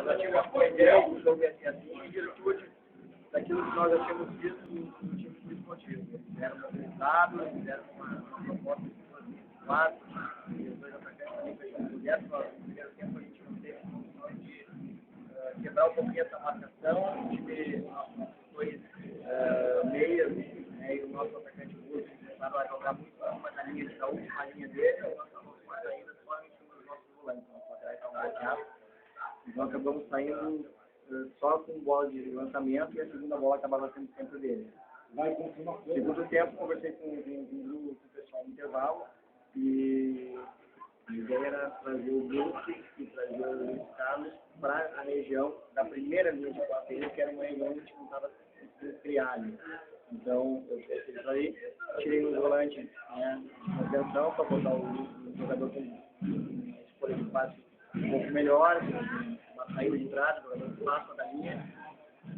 nós tínhamos uma ideia do jogo assim, em virtude daquilo que nós já tínhamos visto no time esportivo. Eles eram mobilizados, eles eram uma proposta de quatro, e os dois atacantes também fecharam por dentro. No primeiro tempo a gente não teve condições de quebrar um pouquinho essa marcação. A gente dois meias, né, e o nosso atacante Guto começaram a jogar muito mais na linha da última linha dele, e nós estávamos mais ainda só em cima dos nossos volantes, os laterais estavam bloqueados. Então acabamos saindo só com bola de lançamento e a segunda bola acabava sendo sempre dele. Segundo tempo, conversei com o pessoal no intervalo e a ideia era trazer o Brooke e trazer o Luiz Carlos para a região da primeira linha de quarteira, que era uma região onde não estava criado. Então, eu fiz isso aí, tirei um volante, né, de contenção para botar o jogador com uma escolha de passe um pouco melhor, uma saída de trás, o jogador que passa da linha,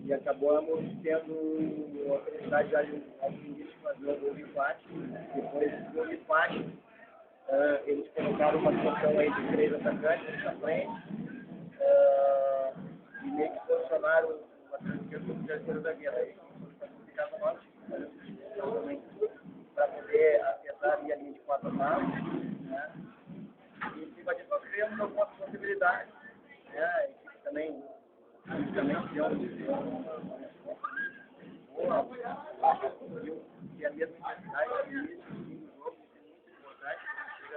e acabamos tendo a felicidade já de ao início fazer o gol de empate. Depois do gol de empate, eles colocaram uma situação aí de 3 atacantes na frente, e meio que posicionaram uma transição do terceiro zagueiro. Aí ficar com nós, para poder acertar ali a linha de 4 atrás, né? E em cima disso nós criamos algumas possibilidades, né? A equipe também deu boa, e a mesma intensidade de início do jogo, isso é muito importante, chega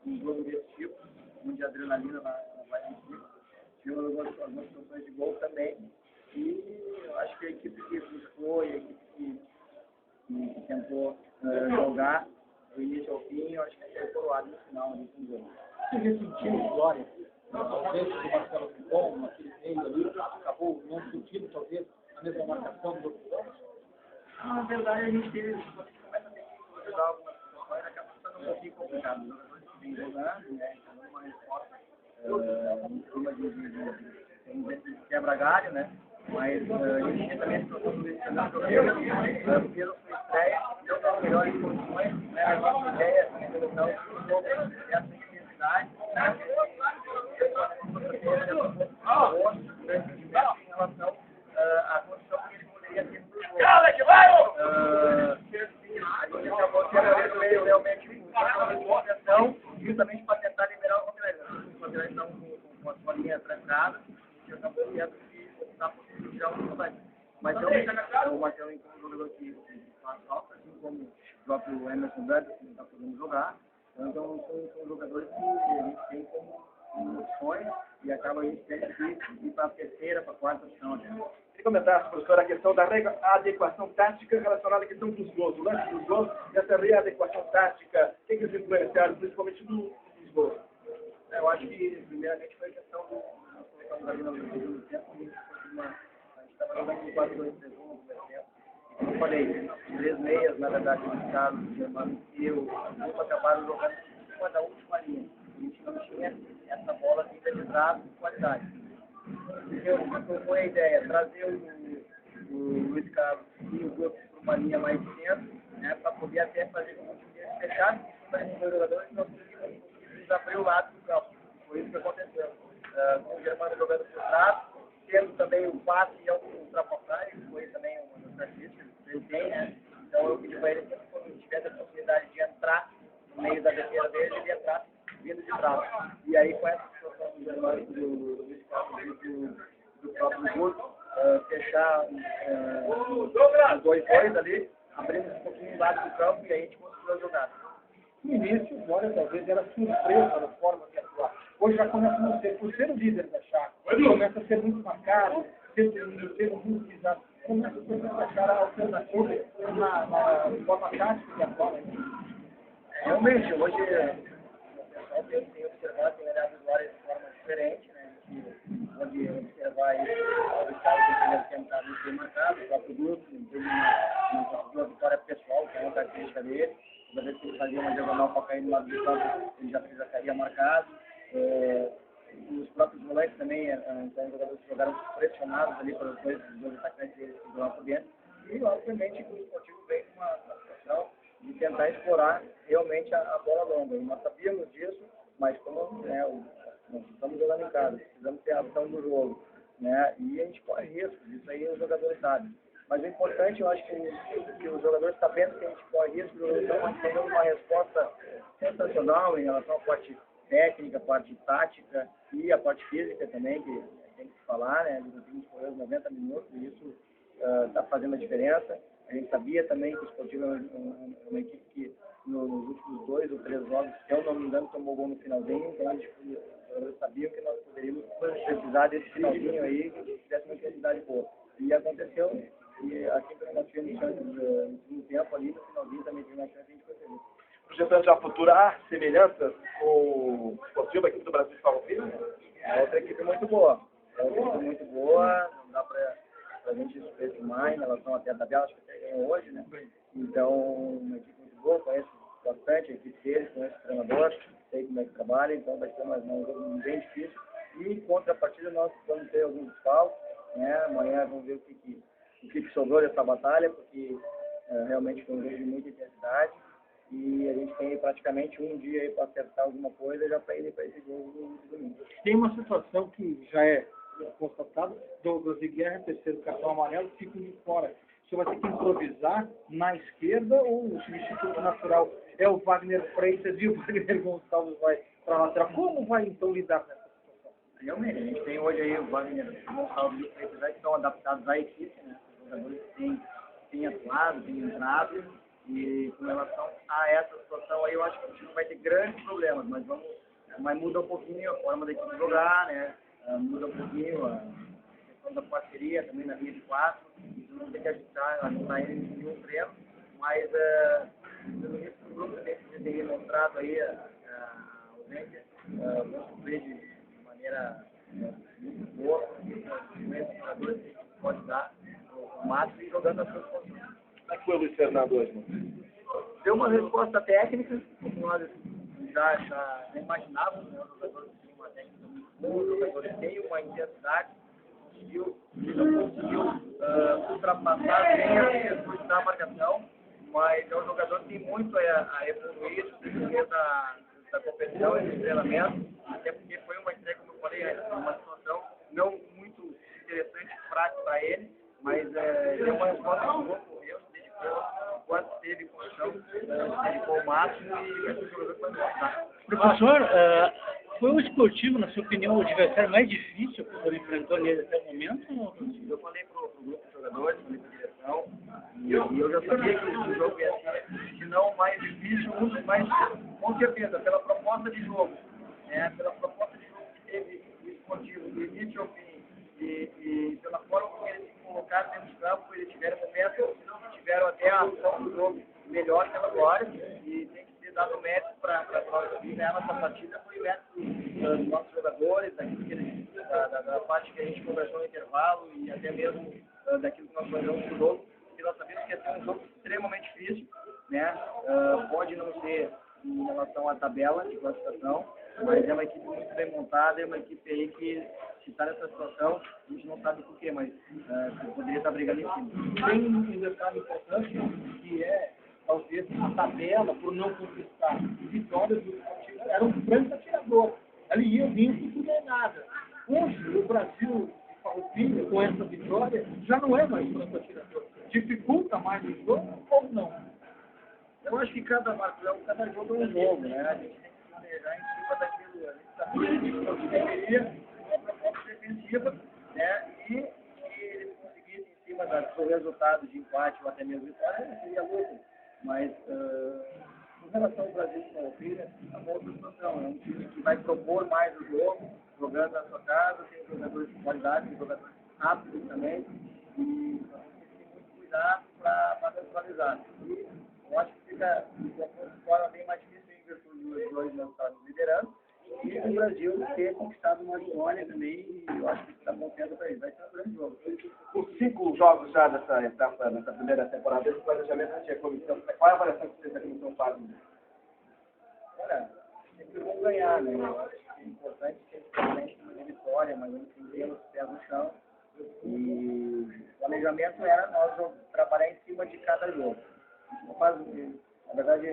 num jogo desse tipo, onde a adrenalina vai em cima. Tivemos algumas situações de gol também, e eu acho que a equipe que buscou e a equipe que tentou jogar do início ao fim, eu acho que foi coroado no final do jogo. Você ressentiu o Glória? Talvez o Marcelo Ficon, aquele meio ali, acabou não sentindo, talvez, a mesma marcação do outro. Na verdade, a gente teve, quando a gente começa a ter que ajudar algumas situações, acaba ficando um pouquinho complicado. Os jogadores que vêm jogando, né, dando uma resposta em cima de quebra-galho, né? Mas a gente também a situação do Fernando Torreira, fez a sua estreia, deu as melhores condições, né? A nossa ideia, a solução, essa intensidade, né? Em relação à condição que ele poderia ter no jogo. A gente acabou tendo realmente uma atenção justamente para tentar liberar o Roberto. Os laterais estão com a sua linha trancada, e acabou tendo que optar por tirar um trabalho. Mas o Marcelo é um jogador que faz falta, assim como o próprio Emerson Bradley, que não está podendo jogar. Então são jogadores que a gente tem como opções e acaba a gente tendo que ir para a terceira, para a quarta opção. Queria comentar, professor, a questão da adequação tática relacionada à questão dos gols. O lance dos gols, essa readequação tática, o que eles influenciaram, principalmente dos gols? Eu acho que, primeiramente, foi a questão do ali no segundo tempo. A gente estava jogando com 4-2-3-1 no primeiro tempo. E como eu falei, 3 meias, na verdade, o Carlos, o Germano e eu, acabaram jogando em cima da última linha. A gente não tinha essa bola vinda de trás com qualidade. Então, foi a ideia, trazer o Luiz Carlos e o Guto para uma linha mais de centro, né, para poder até fazer com que o time fechasse em cima dos jogadores e nós conseguimos abrir o lado do campo. Foi isso que aconteceu. Com o Germano jogando por trás, tendo também o passe e a ultrapassagem, que foi também uma das características que ele tem, né? Então eu pedi para ele que quando tivesse a possibilidade de entrar no meio da defesa dele, ele entrar vindo de trás. E aí com essa situação do Germano, do Luiz Carlos e do próprio Guto, fechar os 2-2 ali, abrimos um pouquinho o lado do campo e aí a gente conseguiu jogar. No início, o Glória talvez era surpresa da forma de atuar. Hoje já começa a não ser, por ser o líder da chave, começa a ser muito marcado, ser muito visado, começa a achar a alternativa na forma tática de atuar. Realmente, hoje o pessoal tem observado, tem olhado o Glória de forma diferente, né? A gente pode observar aí o estado do primeiro tempo está muito bem marcado, o próprio grupo, teve uma vitória pessoal, que é uma característica dele. Toda vez que ele fazia uma diagonal para cair no lado do campo, ele já estaria marcado. Os próprios moleques também são jogadores que jogaram pressionados ali pelos dois atacantes deles que jogaram por dentro. E, obviamente, o esportivo veio com uma situação de tentar explorar realmente a bola longa. E nós sabíamos disso, mas como o nós estamos jogando em casa, precisamos ter a ação do jogo, né? E a gente corre risco, isso aí os jogadores sabem. Mas o importante, eu acho que os jogadores sabendo que a gente corre risco, estão dando uma resposta sensacional em relação à parte técnica, a parte tática e a parte física também, que tem que se falar, né? A gente correu os 90 minutos e isso está fazendo a diferença. A gente sabia também que o Sportivo é uma equipe que nos últimos 2 ou 3 jogos, se eu não me engano, tomou gol no finalzinho, então a gente sabia que nós poderíamos precisar desse finalzinho aí, que tivesse uma intensidade boa. E aconteceu, e assim que nós tivemos chance no segundo tempo ali, no finalzinho também tivemos uma chance e a gente foi feliz. Projetando já futura, há semelhanças com o Sportivo, a equipe do Brasil de Farroupilha? É outra equipe muito boa. É outra equipe muito boa, não dá para a gente subestimar em relação até a tabela, acho que até ganhou hoje, né? Então, uma equipe muito boa, conheço bastante a equipe deles, conheço o treinador, sei como é que trabalha, então vai ser um jogo bem difícil. E contra a partida nós vamos ter alguns desfalques, né? Amanhã vamos ver o que sobrou dessa batalha, porque realmente foi um jogo de muita intensidade. E a gente tem praticamente um dia aí para acertar alguma coisa já para ir para esse jogo do domingo. Tem uma situação que já é constatada, Douglas e Guerra, terceiro cartão amarelo, ficam de fora. Você vai ter que improvisar na esquerda ou o substituto natural é o Wagner Freitas e o Wagner Gonçalves vai para a lateral? Como vai então lidar nessa situação? Realmente, a gente tem hoje aí o Wagner Gonçalves e o Freitas que estão adaptados à equipe, né? Os jogadores têm atuado, têm entrado. E com relação a essa situação aí, eu acho que a gente não vai ter grandes problemas, mas muda um pouquinho a forma da equipe jogar, né? Muda um pouquinho a questão da parceria também na linha de 4. Isso não tem que ajustar em um treino, mas pelo visto o grupo tem demonstrado aí a ausência, vão sofrer de maneira muito boa, os jogadores que a gente pode dar o máximo e jogando as suas funções. Como é que foi o Luiz Fernando hoje, mano? Deu uma resposta técnica, como nós já imaginávamos, né? Os jogadores têm uma técnica muito boa, os jogadores têm uma intensidade, conseguiu ultrapassar bem as questões da marcação, mas o jogador tem muito a evoluir no decorrer da competição e do treinamento, até porque foi uma entrega, como eu falei, uma situação não muito interessante, fraca para ele, mas deu uma resposta muito boa, correu, se dedicou, enquanto teve condição, se dedicou ao máximo e esse jogador foi bom. Professor, foi o Sportivo, na sua opinião, o adversário mais difícil que o senhor enfrentou nele até o momento? Eu falei para o grupo de jogadores, falei para a direção, e eu já sabia que o jogo ia ser, se não o mais difícil, um dos mais difíceis, com certeza, pela proposta de jogo, né? Pela proposta de jogo que teve o Sportivo, do início ao fim, e pela forma como eles se colocaram dentro do campo, eles tiveram momentos, tiveram até a ação do jogo melhor que a agora, e tem que ser dado mérito para nós ganhar nossa partida, foi o mérito dos nossos jogadores, da parte que a gente conversou no intervalo e até mesmo daquilo que nós fazemos no jogo, porque nós sabemos que ia ser um jogo extremamente difícil, né? Pode não ser em relação à tabela de classificação, mas é uma equipe muito bem montada, é uma equipe aí que, se está nessa situação, a gente não sabe por quê, mas poderia estar brigando em cima. Tem um detalhe importante que é, talvez, a tabela, por não conquistar vitórias do Sportivo, era um grande atirador. Ali ia vindo por ganhar nada. Hoje, o Brasil de Farroupilha, com essa vitória, já não é mais franco atirador. Dificulta mais o jogo ou não? Eu acho que cada jogo é um jogo, né? A gente tem que planejar em cima daquilo. A gente sabia que o jogo deveria uma proposta defensiva, né? E se eles conseguissem, em cima do resultado de empate ou até mesmo vitória, seria lucro. Mas, com relação ao Brasil de Farroupilha, é uma outra situação. É um time que vai propor mais o jogo, jogando na sua casa, tem jogadores de qualidade, tem jogadores rápidos também. E nós temos que ter muito cuidado para neutralizar. E eu acho que fica de forma bem mais difícil em virtude dos dois não estarem liderando. E o Brasil ter conquistado uma vitória também, e eu acho que está bom tempo para isso. Vai ser um grande jogo. Os 5 jogos já dessa etapa, nessa primeira temporada, esse planejamento não tinha comissão. Qual é a avaliação que vocês da comissão fazem? Olha, sempre bom ganhar, né? Eu acho que é importante que a gente tenha vitória, mas não tem os pés no chão. E o planejamento era nós trabalhar em cima de cada jogo. A gente não faz Na verdade,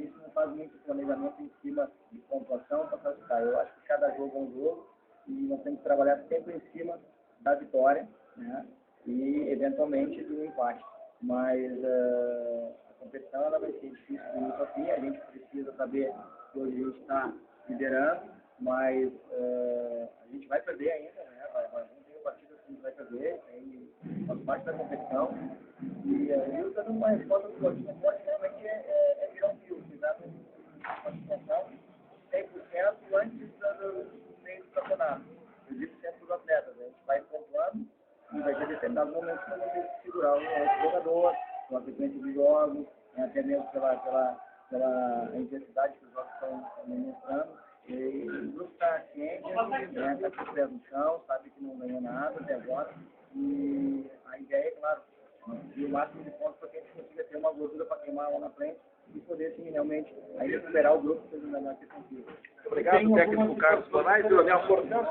isso não faz muito planejamento em cima de pontuação para classificar. Eu acho que cada jogo é um jogo e nós temos que trabalhar sempre em cima da vitória, né? E, eventualmente, do empate. Mas a competição ela vai ser difícil do início ao fim. A gente precisa saber que hoje a gente está liderando, mas a gente vai perder ainda, né? Vamos ter partidas que a gente vai perder, aí faz parte da competição. E eu estou dando uma resposta do Corinthians, não pode realmente virar um fio, cuidado com a situação 100% antes do meio do campeonato. Eu digo sempre para os atletas, a gente vai pontuando e vai ter determinados momentos que vamos ter que segurar um outro jogador, pela frequência de jogos, até mesmo pela intensidade que os jogos estão mostrando. E o grupo está ciente, está com os pés no chão, sabe que não ganhou nada até agora. E a ideia é, claro, e o máximo de pontos para que a gente consiga ter uma gordura para queimar lá na frente e poder, sim, realmente aí recuperar o grupo que seja melhor que possível. Muito obrigado, técnico Carlos Bonais, do Leonel Fortão.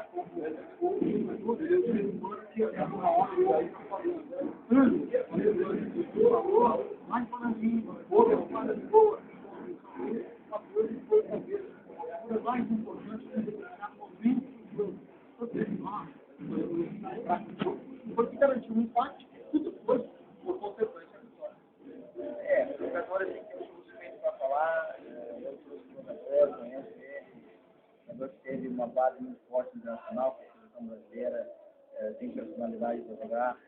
Mais importante é determinar momentos do porque garantiu um empate e depois, por consequência, a vitória. O jogador assim, que eu sou suspeito para falar, eu sou jogador, conheço ele, o jogador que teve uma base muito forte internacional, que é a seleção brasileira, tem personalidade para jogar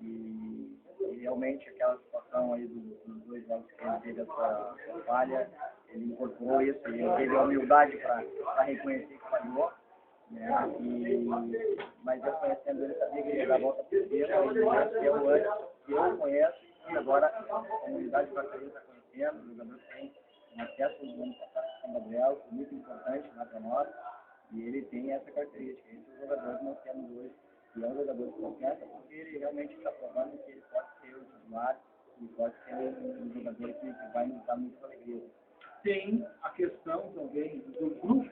e realmente aquela situação aí dos dois jogos que ele teve essa falha, ele incorporou isso, ele teve a humildade para reconhecer que falhou, né? Mas eu conhecendo ele, sabia que ele ia dar a volta por cima, ele conheceu antes, que eu conheço, e agora a comunidade brasileira está conhecendo, o jogador tem um acesso no ano passado com São Gabriel, que é muito importante lá para nós, e ele tem essa característica. Esse é o jogador que nós temos hoje, e é um jogador de confiança, porque ele realmente está provando que ele pode ser o titular e pode ser um jogador que vai nos dar muita alegria. Tem a questão também do grupo